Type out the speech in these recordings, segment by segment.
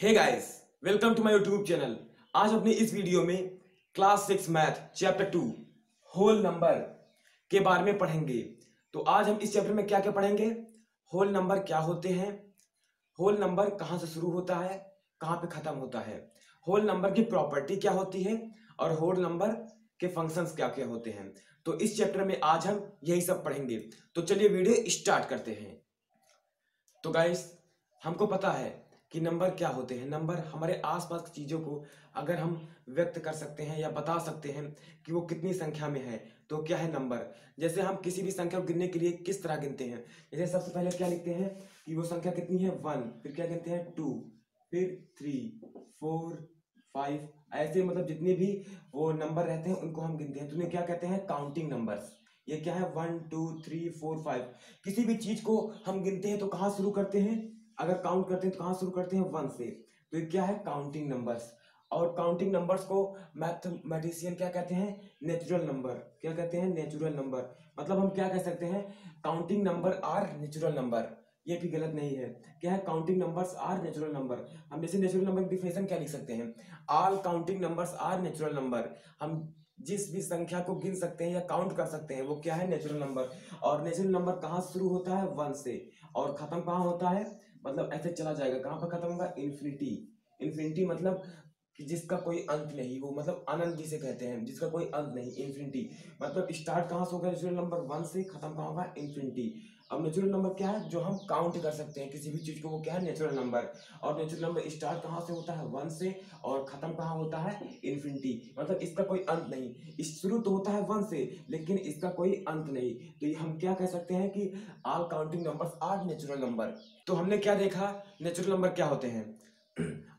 Hey guys, welcome to my YouTube channel. आज अपने इस वीडियो में class 6 math chapter 2 whole number के बारे में पढ़ेंगे। तो आज हम इस चैप्टर में क्या क्या पढ़ेंगे? होल नंबर क्या होते हैं, होल नंबर कहाँ से शुरू होता है, कहाँ पे खत्म होता है, होल नंबर की प्रॉपर्टी क्या होती है और होल नंबर के फंक्शंस क्या क्या होते हैं। तो इस चैप्टर में आज हम यही सब पढ़ेंगे। तो चलिए वीडियो स्टार्ट करते हैं। तो गाइस, हमको पता है कि नंबर क्या होते हैं। नंबर हमारे आसपास की चीज़ों को अगर हम व्यक्त कर सकते हैं या बता सकते हैं कि वो कितनी संख्या में है, तो क्या है नंबर। जैसे हम किसी भी संख्या को गिनने के लिए किस तरह गिनते हैं, जैसे सबसे पहले क्या लिखते हैं कि वो संख्या कितनी है 1, फिर क्या गिनते हैं 2, फिर 3, 4, 5, ऐसे मतलब जितने भी वो नंबर रहते हैं उनको हम गिनते हैं। तो उन्हें क्या कहते हैं? Counting numbers. ये क्या है? 1, 2, 3, 4, 5। किसी भी चीज को हम गिनते हैं तो कहाँ शुरू करते हैं? अगर काउंट करते हैं तो कहाँ शुरू करते हैं? 1 से। तो ये क्या है? Counting numbers. और काउंटिंग नंबर्स को मैथमेटिशियन क्या कहते हैं? Natural number. क्या कहते हैं? Natural number. मतलब हम क्या कह सकते हैं? Counting number are natural number. ये भी गलत नहीं है। क्या है? Counting numbers are natural number. हम जैसे नेचुरल नंबर की डिफिनेशन क्या लिख सकते हैं? All counting numbers are natural number. हम जिस भी संख्या को गिन सकते हैं या काउंट कर सकते हैं वो क्या है? Natural number. और नेचुरल नंबर कहाँ शुरू होता है? 1 से। और खत्म कहाँ होता है? मतलब ऐसे चला जाएगा, कहाँ पर खत्म होगा? इन्फिनिटी। इन्फिनिटी मतलब कि जिसका कोई अंत नहीं, वो मतलब अनंत जिसे कहते हैं, जिसका कोई अंत नहीं, इन्फिनिटी। मतलब स्टार्ट कहाँ से होगा? नेचुरल नंबर 1 से, खत्म कहाँ होगा? इन्फिनिटी। अब नेचुरल नंबर क्या है? जो हम काउंट कर सकते हैं किसी भी चीज को, वो क्या है? Natural number. और नेचुरल नंबर स्टार्ट कहाँ से होता है? 1 से, और खत्म कहाँ होता है? इन्फिनिटी। मतलब इसका कोई अंत नहीं। इस शुरू तो होता है 1 से, लेकिन इसका कोई अंत नहीं। तो ये हम क्या कह सकते हैं कि all counting numbers are natural number. तो हमने क्या देखा? नेचुरल नंबर क्या होते हैं?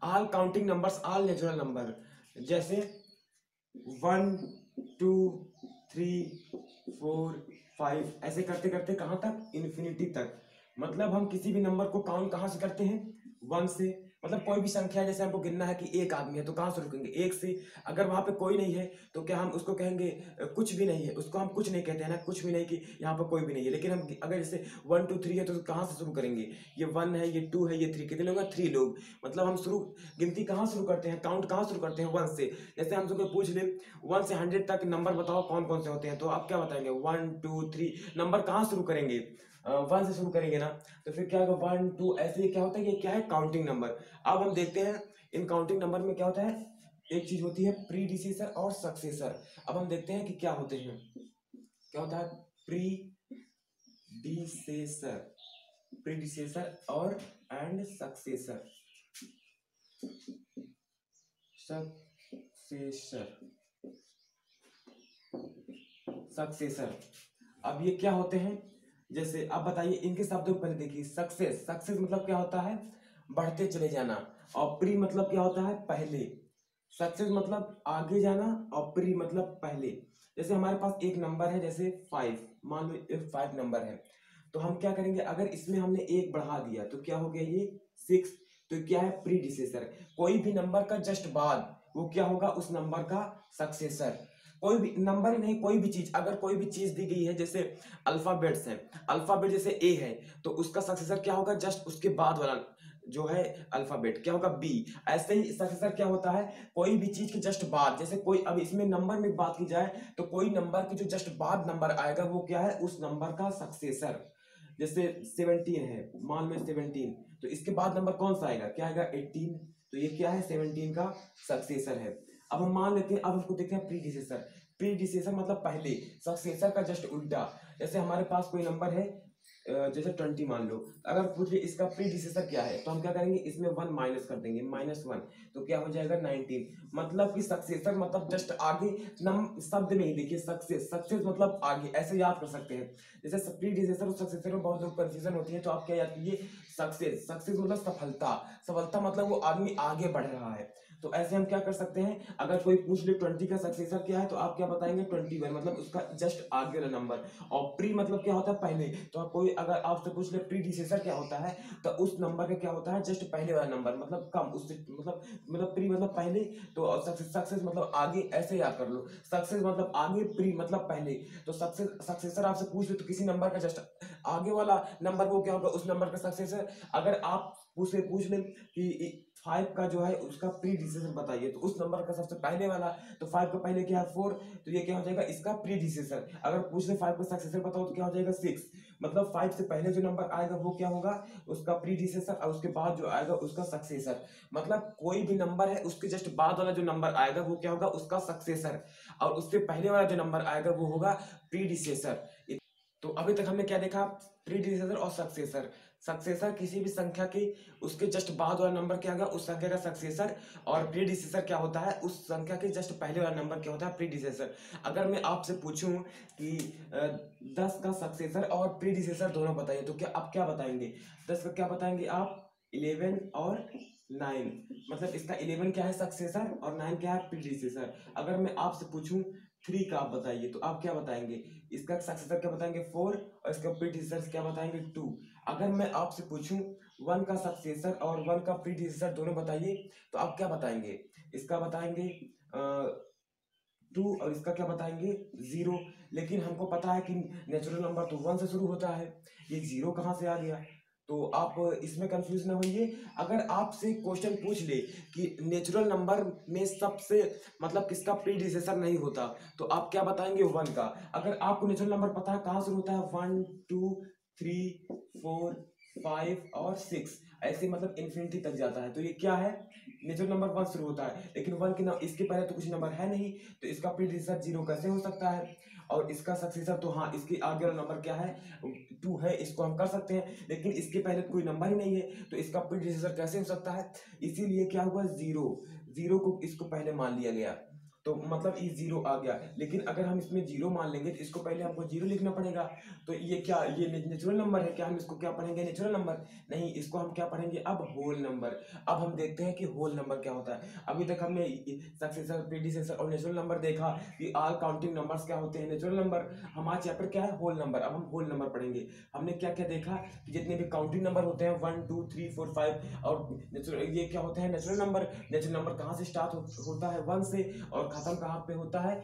All counting numbers all natural number. जैसे 1, 2, 3, 4, 5, ऐसे करते करते कहाँ तक? इन्फिनिटी तक। मतलब हम किसी भी नंबर को काउंट कहाँ से करते हैं? 1 से। मतलब कोई भी संख्या जैसे हमको गिनना है कि एक आदमी है तो कहाँ से रुकेंगे? 1 से। अगर वहां पे कोई नहीं है तो क्या हम उसको कहेंगे कुछ भी नहीं है? उसको हम कुछ नहीं कहते हैं ना, कुछ भी नहीं कि यहाँ पर कोई भी नहीं है। लेकिन हम अगर जैसे 1, 2, 3 है तो कहाँ से शुरू करेंगे? ये 1 है, ये 2 है, ये 3। कितने लोग हैं? 3 लोग। मतलब हम शुरू गिनती कहाँ शुरू करते हैं? काउंट कहाँ शुरू करते हैं? 1 से। जैसे हम सबको पूछ ले 1 से 100 तक नंबर बताओ कौन कौन से होते हैं, तो आप क्या बताएंगे? 1, 2, 3। नंबर कहाँ शुरू करेंगे? 1 से शुरू करेंगे ना। तो फिर क्या होगा? 1, 2, ऐसे क्या होता है? ये क्या है? Counting number. अब हम देखते हैं इन काउंटिंग नंबर में क्या होता है। एक चीज होती है प्रीडिसेसर और सक्सेसर। अब हम देखते हैं कि क्या होते हैं। क्या होता है? प्रीडिसेसर, प्रीडिसेसर और एंड सक्सेसर। Successor, successor. अब ये क्या होते हैं? जैसे अब बताइए इनके शब्दों को पहले देखिए। सक्सेस, सक्सेस मतलब क्या होता है? बढ़ते चले जाना। और प्री मतलब क्या होता है? पहले। सक्सेस मतलब आगे जाना, और प्री मतलब पहले। जैसे हमारे पास एक नंबर है, जैसे 5, मान लो 5 नंबर है, तो हम क्या करेंगे? अगर इसमें हमने एक बढ़ा दिया तो क्या हो गया? ये 6। तो क्या है? प्रीडिसेसर। कोई भी नंबर का जस्ट बाद वो क्या होगा? उस नंबर का सक्सेसर। कोई भी नंबर ही नहीं, कोई भी चीज, अगर कोई भी चीज दी गई है, जैसे अल्फाबेट्स हैं, अल्फाबेट जैसे ए है, तो उसका सक्सेसर क्या होगा? जस्ट उसके बाद वाला जो है अल्फाबेट क्या होगा? बी। ऐसे ही सक्सेसर क्या होता है? कोई भी चीज के जस्ट बाद, जैसे कोई, अब इसमें नंबर में बात की जाए तो कोई नंबर के जो जस्ट बाद नंबर आएगा वो क्या है? उस नंबर का सक्सेसर। जैसे 17 है, मान लो 17, तो इसके बाद नंबर कौन सा आएगा? क्या आएगा? 18। तो ये क्या है? 17 का सक्सेसर है। अब हम मान लेते हैं, अब हमको देखते हैं प्रीडिसेसर। प्रीडिसेसर मतलब पहले, सक्सेसर का जस्ट उल्टा। जैसे हमारे पास कोई नंबर है, जैसे 20 मान लो। अगर पूछे इसका प्रीडिसेसर क्या है, तो हम क्या करेंगे? इसमें 1 माइनस कर देंगे, -1। तो क्या हो जाएगा? 19। मतलब कि सक्सेसर मतलब जस्ट आगे। नम शब्द में ही देखिए, सक्सेस, सक्सेस मतलब आगे, ऐसे याद कर सकते हैं। जैसे प्रीडिसेसर और सक्सेसर में बहुत लोग कंफ्यूजन होती है, तो आप क्या याद कीजिए? सक्सेस, सक्सेस मतलब सफलता। सफलता मतलब वो आदमी आगे बढ़ रहा है। तो ऐसे हम क्या कर सकते हैं? अगर कोई पूछ ले 20 का सक्सेसर क्या है, तो आप क्या बताएंगे? 21, मतलब उसका जस्ट आगे वाला नंबर। और प्री मतलब क्या होता है? पहले। तो आप कोई अगर आपसे पूछ ले प्रीडिसेसर क्या होता है, तो उस नंबर का क्या होता है? जस्ट पहले वाला नंबर, मतलब कम उससे, मतलब प्री मतलब पहले। तो सक्सेस, सक्सेस मतलब आगे, ऐसे याद कर लो। सक्सेस मतलब आगे, प्री मतलब पहले। तो सक्सेस, सक्सेसर आपसे पूछ ले तो किसी नंबर का जस्ट आगे वाला नंबर वो क्या होगा? उस नंबर का सक्सेसर। अगर आप पूछ ले कि 5 का जो है उसका प्रीडिसेसर बताइए। तो उस नंबर का सबसे पहले वाला, तो 5 का पहले क्या है 4, तो ये क्या हो जाएगा इसका प्रीडिसेसर। अगर पूछ ले 5 का सक्सेसर बताओ तो क्या हो जाएगा 6। मतलब 5 से पहले जो नंबर आएगा वो क्या होगा उसका प्रीडिसेसर, और उसके बाद जो आएगा उसका सक्सेसर। मतलब कोई भी नंबर है उसके जस्ट बाद वाला जो नंबर आएगा वो क्या होगा उसका सक्सेसर, और उससे पहले वाला जो नंबर आएगा वो होगा प्रीडिसेसर। तो अभी तक हमने क्या देखा, प्रीडिसेसर और सक्सेसर। सक्सेसर किसी भी संख्या के उसके जस्ट बाद वाला नंबर क्या होगा उस संख्या का सक्सेसर, और प्रीडिसेसर क्या होता है उस संख्या के जस्ट पहले वाला नंबर क्या होता है प्रीडिसेसर। अगर मैं आपसे पूछूं कि 10 का सक्सेसर और प्रीडिसेसर दोनों बताइए तो क्या आप क्या बताएंगे? 10 का क्या बताएंगे आप? 11 और 9। मतलब इसका 11 क्या है सक्सेसर और 9 क्या है प्रीडिसेसर। अगर मैं आपसे पूछूं 3 का आप बताइए तो आप क्या बताएंगे? इसका सक्सेसर क्या बताएंगे 4, और इसका प्रीडिसेसर क्या बताएंगे 2। अगर मैं आपसे पूछूं 1 का सक्सेसर और 1 का प्रीडिसेसर दोनों बताइए तो आप क्या बताएंगे? इसका बताएंगे 2, और इसका क्या बताएंगे 0। लेकिन हमको पता है कि नेचुरल नंबर तो 1 से शुरू होता है, ये 0 कहाँ से आ गया? तो आप इसमें कंफ्यूज ना होइए। अगर आपसे क्वेश्चन पूछ ले कि नेचुरल नंबर में सबसे मतलब किसका प्रीडिसेसर नहीं होता तो आप क्या बताएंगे 1 का। अगर आपको नेचुरल नंबर पता है कहाँ से होता है 1 2 3 4 5 और 6, ऐसे मतलब इन्फिनिटी तक जाता है। तो ये क्या है नेचुरल नंबर 1 शुरू होता है, लेकिन 1 के इसके पहले तो कुछ नंबर है नहीं, तो इसका प्रीडिसेसर 0 कैसे हो सकता है? और इसका सक्सेसर तो हाँ इसके आगे वाला नंबर क्या है 2 है, इसको हम कर सकते हैं, लेकिन इसके पहले कोई नंबर ही नहीं है तो इसका प्रीडिसेसर कैसे हो सकता है? इसीलिए क्या हुआ 0 को इसको पहले मान लिया गया, तो मतलब ये 0 आ गया। लेकिन अगर हम इसमें 0 मान लेंगे तो इसको पहले हमको 0 लिखना पड़ेगा। तो ये क्या ये नेचुरल नंबर है क्या? हम इसको क्या पढ़ेंगे नेचुरल नंबर? नहीं, इसको हम क्या पढ़ेंगे अब होल नंबर। अब हम देखते हैं कि होल नंबर क्या होता है। अभी तक हमने सक्सेसर प्रीडिसेसर और नेचुरल नंबर देखा कि ऑल काउंटिंग नंबर्स क्या होते हैं नेचुरल नंबर। हमारा चैप्टर क्या है होल नंबर। अब हम होल नंबर पढ़ेंगे। हमने क्या क्या देखा कि जितने भी काउंटिंग नंबर होते हैं 1 2 3 4 5 और नेचुरल ये क्या होते हैं नेचुरल नंबर। नेचुरल नंबर कहाँ से स्टार्ट होता है 1 से और खत्म कहाँ पे होता है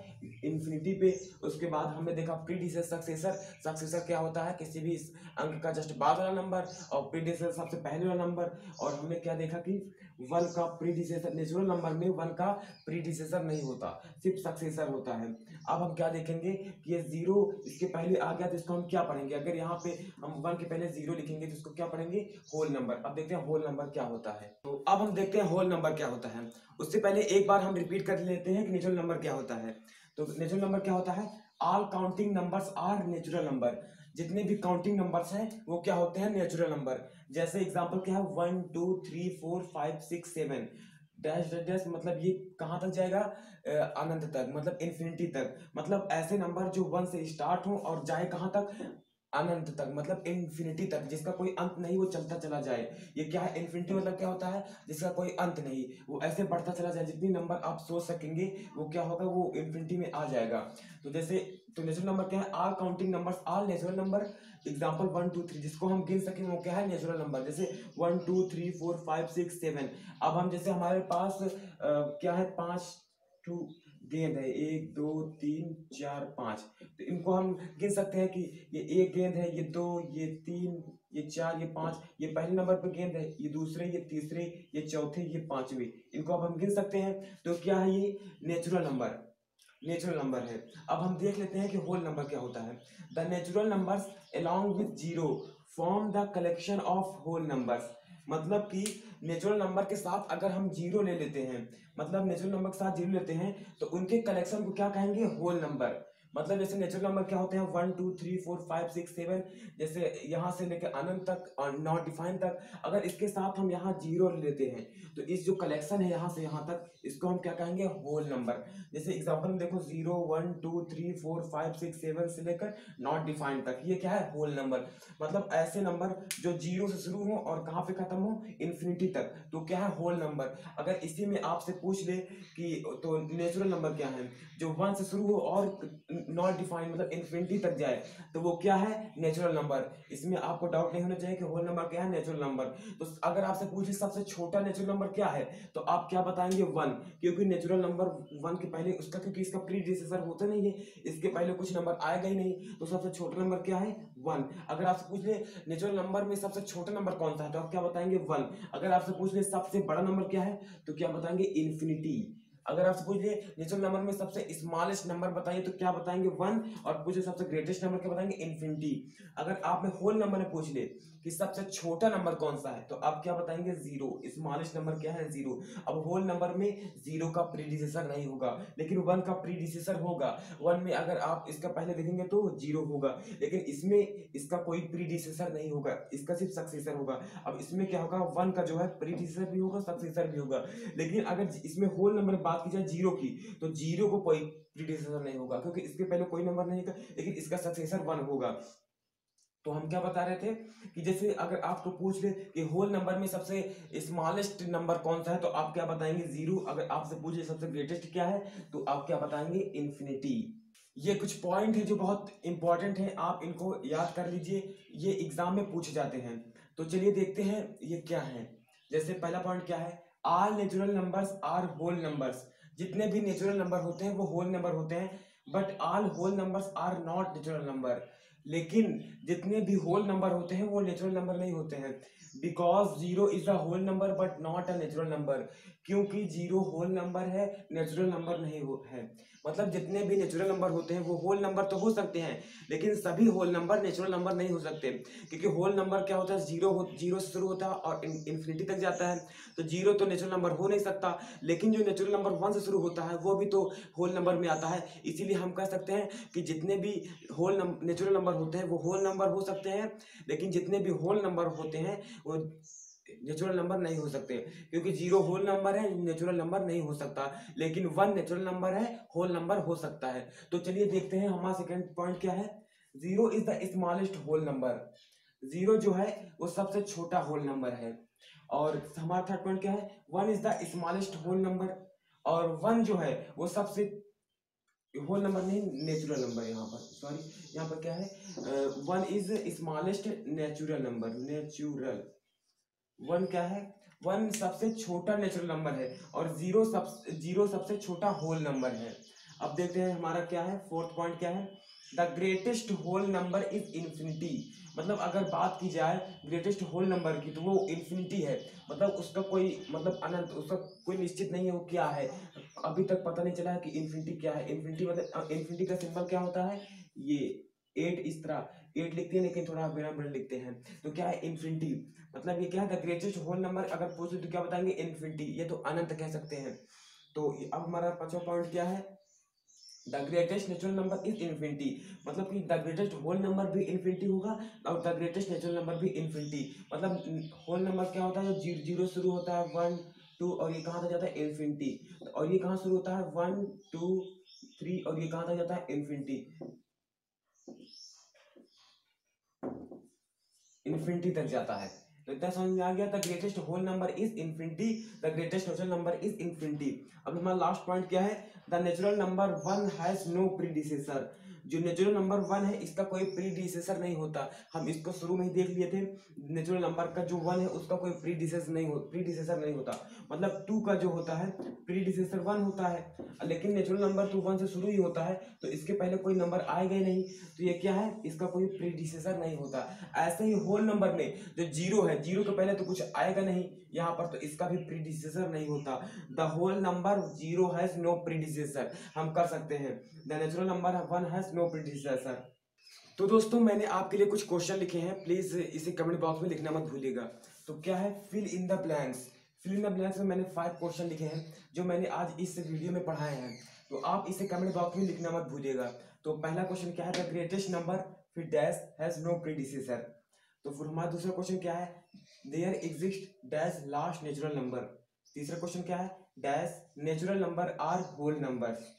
इन्फिनिटी पे। उसके बाद हमने देखा प्रीडिसेसर सक्सेसर क्या होता है किसी भी अंक का जस्ट बाद वाला नंबर, और प्रीडिसेसर सबसे पहले वाला नंबर। और हमने क्या देखा कि 1 का प्रीडिसेसर नेचुरल नंबर में 1 का प्रीडिसेसर नहीं होता, सिर्फ सक्सेसर होता है। अब हम क्या देखेंगे कि ये 0 इसके पहले आ गया तो इसको हम क्या पढ़ेंगे? अगर यहाँ पे हम 1 के पहले 0 लिखेंगे तो इसको क्या पढ़ेंगे होल नंबर। अब देखते हैं होल नंबर क्या होता है। तो अब हम देखते हैं होल नंबर क्या होता है। उससे पहले एक बार हम रिपीट कर लेते हैं कि नेचुरल नंबर क्या होता है। तो नेचुरल नंबर क्या होता है? All counting numbers are natural number. जितने भी काउंटिंग नंबर्स हैं वो क्या होते हैं नेचुरल नंबर। जैसे एग्जांपल क्या है 1 2 3 4 5 6 7 डैश डैश डैश, मतलब ये कहाँ तक जाएगा अनंत तक, मतलब इन्फिनिटी तक। मतलब ऐसे नंबर जो 1 से स्टार्ट हो और जाए कहाँ तक अनंत तक, मतलब इन्फिनिटी तक, जिसका कोई अंत नहीं वो चलता चला जाए। ये क्या है इन्फिनिटी मतलब क्या होता है जिसका कोई अंत नहीं, वो ऐसे बढ़ता चला जाए। जितनी नंबर आप सोच सकेंगे वो क्या होगा वो इन्फिनिटी में आ जाएगा। तो जैसे तो नेचुरल नंबर क्या है all counting numbers all natural number. Example 1 2 3 जिसको हम गिन सकें वो क्या है नेचुरल नंबर। जैसे 1 2 3 4 5 6 7। अब हम जैसे हमारे पास क्या है 5 गेंद है 1 2 3 4 5, तो इनको हम गिन सकते हैं कि ये एक गेंद है, ये 2, ये 3, ये 4, ये 5। ये पहले नंबर पर गेंद है, ये दूसरे, ये तीसरे, ये चौथे, ये पांचवे। इनको अब हम गिन सकते हैं। तो क्या है ये नेचुरल नंबर है। अब हम देख लेते हैं कि होल नंबर क्या होता है। The natural numbers along with 0 form the collection of whole numbers. मतलब कि नेचुरल नंबर के साथ अगर हम 0 ले लेते हैं, मतलब नेचुरल नंबर के साथ 0 लेते हैं तो उनके कलेक्शन को क्या कहेंगे होल नंबर। मतलब जैसे नेचुरल नंबर क्या होते हैं 1 2 3 4 5 6 7, जैसे यहाँ से लेकर अनंत तक और नॉट डिफाइन तक। अगर इसके साथ हम यहाँ 0 लेते हैं तो इस जो कलेक्शन है यहाँ से यहाँ तक इसको हम क्या कहेंगे होल नंबर। जैसे एग्जांपल में देखो 0 1 2 3 4 5 6 7 से लेकर नॉट डिफाइन तक, ये क्या है होल नंबर। मतलब ऐसे नंबर जो 0 से शुरू हो और कहाँ पे खत्म हो इन्फिनिटी तक, तो क्या है होल नंबर। अगर इसी में आपसे पूछ ले कि तो नेचुरल नंबर क्या है जो 1 से शुरू हो और नॉट डिफाइंड मतलब इन्फिनिटी तक जाए तो वो क्या है, नेचुरल नंबर। इसमें आपको डाउट नहीं होना चाहिए कि होल नंबर क्या है, नेचुरल नंबर। तो अगर आपसे पूछे सबसे छोटा नेचुरल नंबर क्या है तो आप क्या बताएंगे, 1, क्योंकि नेचुरल नंबर 1 के पहले उसका, क्योंकि इसका प्रीडिसेसर होता नहीं है, इसके पहले कुछ नंबर आएगा ही नहीं, तो सबसे छोटा नंबर क्या है, 1। अगर आपसे पूछ ले नेचुरल नंबर में सबसे छोटा नंबर कौन सा है तो आप क्या बताएंगे, 1। अगर आपसे पूछ ले सबसे बड़ा नंबर क्या है तो क्या बताएंगे, इन्फिनिटी। अगर आपसे पूछ ले नेचुरल नंबर में सबसे स्मॉलेस्ट नंबर बताइए तो क्या बताएंगे, 1। और पूछे सबसे ग्रेटेस्ट नंबर क्या बताएंगे, इन्फिनिटी। अगर आपने होल नंबर में पूछ ले कि सबसे छोटा नंबर कौन सा है तो आप क्या बताएंगे, 0। स्मॉलेस्ट नंबर क्या है, 0। अब होल नंबर में 0 का प्रीडिसेसर नहीं होगा लेकिन 1 का प्रीडिसेसर होगा। 1 में अगर आप इसका पहले देखेंगे तो 0 होगा, लेकिन इसमें इसका कोई प्रीडिसेसर नहीं होगा, इसका सिर्फ सक्सेसर होगा। अब इसमें क्या होगा, 1 का जो है प्रीडिसेसर भी होगा, सक्सेसर भी होगा। लेकिन अगर इसमें होल नंबर बात की जाए 0 की तो 0 को कोई प्रीडिसेसर नहीं होगा क्योंकि इसके पहले कोई नंबर नहीं था, लेकिन इसका सक्सेसर 1 होगा। तो हम क्या बता रहे थे कि जैसे अगर आपको पूछ ले कि होल नंबर में सबसे स्मॉलेस्ट नंबर कौन सा है तो आप क्या बताएंगे, 0। अगर आपसे पूछे सबसे ग्रेटेस्ट क्या है तो आप क्या बताएंगे, इन्फिनिटी। ये कुछ पॉइंट है जो बहुत इंपॉर्टेंट है, आप इनको याद कर लीजिए, ये एग्जाम में पूछे जाते हैं। तो चलिए देखते हैं ये क्या है। जैसे पहला पॉइंट क्या है, all natural numbers are whole numbers. जितने भी नेचुरल नंबर होते हैं वो होल नंबर होते हैं, but all whole numbers are not natural number. लेकिन जितने भी होल नंबर होते हैं वो नेचुरल नंबर नहीं होते हैं, because 0 is a whole number but not a natural number. क्योंकि 0 होल नंबर है, नेचुरल नंबर नहीं है। मतलब जितने भी नेचुरल नंबर होते हैं वो होल नंबर तो हो सकते हैं, लेकिन सभी होल नंबर नेचुरल नंबर नहीं हो सकते। क्योंकि होल नंबर क्या होता है, जीरो से शुरू होता है और इन्फिनिटी तक जाता है, तो 0 तो नेचुरल नंबर हो नहीं सकता। लेकिन जो नेचुरल नंबर 1 से शुरू होता है वो भी तो होल नंबर में आता है। इसीलिए हम कह सकते हैं कि जितने भी नेचुरल नंबर होते हैं वो होल नंबर हो सकते हैं, लेकिन जितने भी होल नंबर होते हैं वो नेचुरल नंबर नहीं हो सकते। क्योंकि 0 होल नंबर है, नेचुरल नंबर नहीं हो सकता, लेकिन 1 नेचुरल नंबर है, होल नंबर हो सकता है। तो चलिए देखते हैं हमारा सेकंड पॉइंट क्या है, 0 is the smallest whole number. 0 जो है वो सबसे छोटा होल नंबर है। और हमारा थर्ड पॉइंट क्या है, 1 is the smallest whole number. और 1 जो है वो सबसे होल नंबर नहीं, नेचुरल नंबर। यहाँ पर सॉरी, यहाँ पर क्या है, 1 is smallest natural number. Natural 1 क्या है, 1 सबसे छोटा नेचुरल नंबर है और 0 सबसे छोटा होल नंबर है। अब देखते हैं हमारा क्या है, फोर्थ पॉइंट क्या है, the greatest whole number is infinity. मतलब अगर बात की जाए ग्रेटेस्ट होल नंबर की तो वो इन्फिनिटी है। मतलब उसका कोई मतलब अनंत, उसका कोई निश्चित नहीं है वो क्या है, अभी तक पता नहीं चला है कि इन्फिनिटी क्या है। इन्फिनिटी मतलब इन्फिनिटी का सिंबल क्या होता है, ये 8 इस तरह 8 लिखते हैं लेकिन थोड़ा बिना बड़े लिखते हैं, तो क्या है इन्फिनिटी। मतलब ये क्या है, द ग्रेटेस्ट होल नंबर अगर पूछे तो क्या बताएंगे, इन्फिनिटी। ये तो अनंत कह सकते हैं। तो अब हमारा पांचवा पॉइंट क्या है, the greatest natural number is infinity. मतलब कि द ग्रेटेस्ट होल नंबर भी इन्फिनिटी होगा और द ग्रेटेस्ट नेचुरल नंबर भी इन्फिनिटी। मतलब होल नंबर क्या होता है, जो 0 शुरू होता है, 1 2 और ये कहाँ तक जाता है, इन्फिनिटी। और ये कहाँ शुरू होता है, 1 2 3 और ये कहाँ तक जाता है, इन्फिनिटी। इन्फिनिटी तक जाता है। तो इतना समझ में आ गया, the greatest whole number is infinity, the greatest natural number is infinity. अब हमारा लास्ट पॉइंट क्या है, the natural number 1 has no predecessor. जो नेचुरल नंबर 1 है इसका कोई प्रीडिसेसर नहीं होता। हम इसको शुरू में ही देख लिए थे, नेचुरल नंबर का जो 1 है उसका कोई प्रीडिसेसर नहीं होता। मतलब 2 का जो होता है प्रीडिसेसर 1 होता है, लेकिन नेचुरल नंबर तो 1 से शुरू ही होता है तो इसके पहले कोई नंबर आएगा ही नहीं, तो ये क्या है, इसका कोई प्रीडिसेसर नहीं होता। ऐसे ही होल नंबर में जो 0 है, 0 के पहले तो कुछ आएगा नहीं यहाँ पर, तो इसका भी प्रीडिसेसर नहीं होता। The whole number 0 has no predecessor, हम कर सकते हैं the natural number 1 has no predecessor. तो दोस्तों मैंने आपके लिए कुछ क्वेश्चन लिखे हैं, प्लीज इसे कमेंट बॉक्स में लिखना मत भूलिएगा। तो क्या है, fill in the blanks. Fill in the blanks में मैंने 5 क्वेश्चन लिखे हैं जो मैंने आज इस वीडियो में पढ़ाए हैं, तो आप इसे कमेंट बॉक्स में लिखना मत भूलिएगा। तो पहला क्वेश्चन क्या है, द ग्रेटेस्ट नंबर फिर डैश हैज नो प्रीडिसेसर। तो फिर हमारा दूसरा क्वेश्चन क्या है, there exist dash last natural number. तीसरा क्वेश्चन क्या है, dash natural number are whole numbers.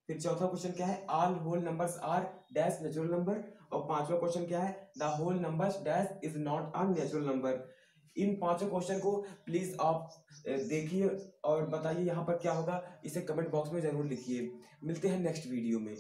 फिर चौथा क्वेश्चन क्या है, all whole numbers are dash natural number. और पांचवा क्वेश्चन क्या है, the whole numbers dash is not a natural number. इन पांचों क्वेश्चन को प्लीज आप देखिए और बताइए यहाँ पर क्या होगा, इसे कमेंट बॉक्स में जरूर लिखिए। मिलते हैं नेक्स्ट वीडियो में।